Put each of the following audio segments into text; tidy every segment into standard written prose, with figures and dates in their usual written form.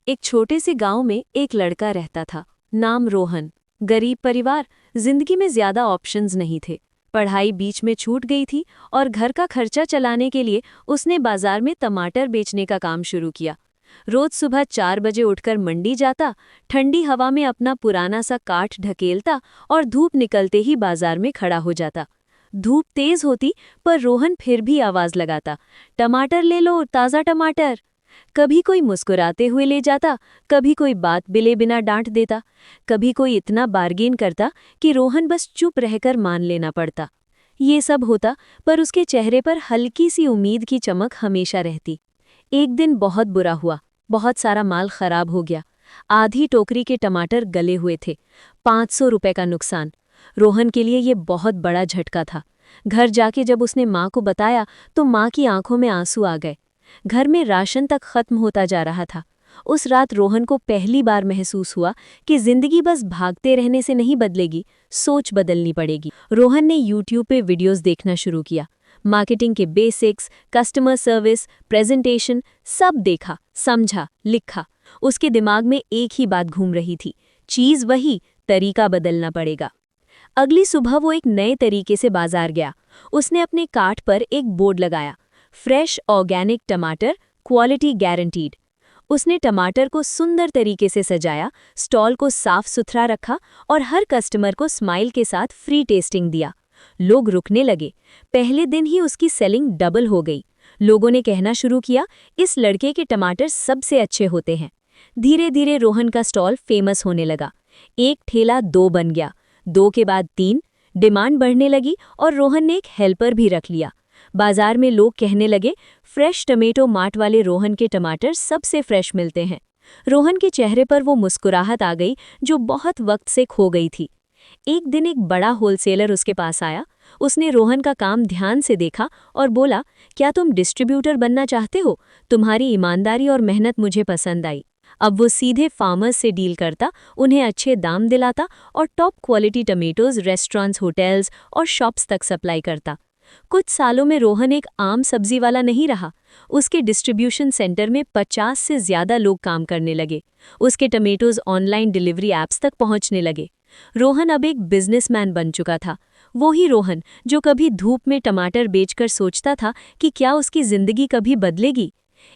एक छोटे से गांव में एक लड़का रहता था। नाम रोहन। गरीब परिवार, जिंदगी में ज्यादा ऑप्शंस नहीं थे। पढ़ाई बीच में छूट गई थी और घर का खर्चा चलाने के लिए उसने बाजार में टमाटर बेचने का काम शुरू किया। रोज सुबह 4 बजे उठकर मंडी जाता, ठंडी हवा में अपना पुराना सा काठ ढकेलता और धूप निकलते ही बाजार में खड़ा हो जाता। धूप तेज होती पर रोहन फिर भी आवाज लगाता, टमाटर ले लो, ताज़ा टमाटर। कभी कोई मुस्कुराते हुए ले जाता, कभी कोई बात बिले बिना डांट देता, कभी कोई इतना बार्गेन करता कि रोहन बस चुप रहकर मान लेना पड़ता। ये सब होता पर उसके चेहरे पर हल्की सी उम्मीद की चमक हमेशा रहती। एक दिन बहुत बुरा हुआ, बहुत सारा माल खराब हो गया। आधी टोकरी के टमाटर गले हुए थे। 500 रुपए का नुकसान। रोहन के लिए ये बहुत बड़ा झटका था। घर जाके जब उसने माँ को बताया तो माँ की आंखों में आंसू आ गए। घर में राशन तक खत्म होता जा रहा था। उस रात रोहन को पहली बार महसूस हुआ कि जिंदगी बस भागते रहने से नहीं बदलेगी, सोच बदलनी पड़ेगी। रोहन ने यूट्यूब पे वीडियोस देखना शुरू किया। मार्केटिंग के बेसिक्स, कस्टमर सर्विस, प्रेजेंटेशन, सब देखा, समझा, लिखा। उसके दिमाग में एक ही बात घूम रही थी, चीज वही, तरीका बदलना पड़ेगा। अगली सुबह वो एक नए तरीके से बाजार गया। उसने अपने कार्ट पर एक बोर्ड लगाया, फ्रेश ऑर्गेनिक टमाटर, क्वालिटी गारंटीड। उसने टमाटर को सुंदर तरीके से सजाया, स्टॉल को साफ सुथरा रखा और हर कस्टमर को स्माइल के साथ फ्री टेस्टिंग दिया। लोग रुकने लगे। पहले दिन ही उसकी सेलिंग डबल हो गई। लोगों ने कहना शुरू किया, इस लड़के के टमाटर सबसे अच्छे होते हैं। धीरे धीरे रोहन का स्टॉल फेमस होने लगा। एक ठेला 2 बन गया, 2 के बाद 3। डिमांड बढ़ने लगी और रोहन ने एक हेल्पर भी रख लिया। बाजार में लोग कहने लगे, फ्रेश टमेटो मार्ट वाले रोहन के टमाटर सबसे फ्रेश मिलते हैं। रोहन के चेहरे पर वो मुस्कुराहट आ गई जो बहुत वक्त से खो गई थी। एक दिन एक बड़ा होलसेलर उसके पास आया। उसने रोहन का काम ध्यान से देखा और बोला, क्या तुम डिस्ट्रीब्यूटर बनना चाहते हो? तुम्हारी ईमानदारी और मेहनत मुझे पसंद आई। अब वो सीधे फार्मर्स से डील करता, उन्हें अच्छे दाम दिलाता और top quality tomatoes restaurants, hotels और शॉप्स तक सप्लाई करता। कुछ सालों में रोहन एक आम सब्जी वाला नहीं रहा। उसके डिस्ट्रीब्यूशन सेंटर में 50 से ज्यादा लोग काम करने लगे। उसके टमेटोज ऑनलाइन डिलीवरी ऐप्स तक पहुंचने लगे। रोहन अब एक बिजनेसमैन बन चुका था। वो ही रोहन जो कभी धूप में टमाटर बेचकर सोचता था कि क्या उसकी जिंदगी कभी बदलेगी।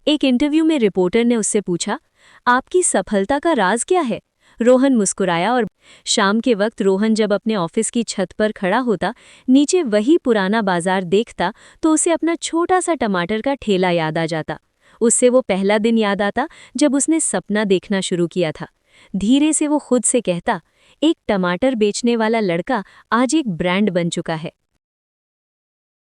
एक इंटरव्यू में रिपोर्टर ने उससे पूछा, आपकी सफलता का राज क्या है? रोहन मुस्कुराया और शाम के वक्त रोहन जब अपने ऑफिस की छत पर खड़ा होता, नीचे वही पुराना बाजार देखता तो उसे अपना छोटा सा टमाटर का ठेला याद आ जाता। उससे वो पहला दिन याद आता जब उसने सपना देखना शुरू किया था। धीरे से वो खुद से कहता, एक टमाटर बेचने वाला लड़का आज एक ब्रांड बन चुका है।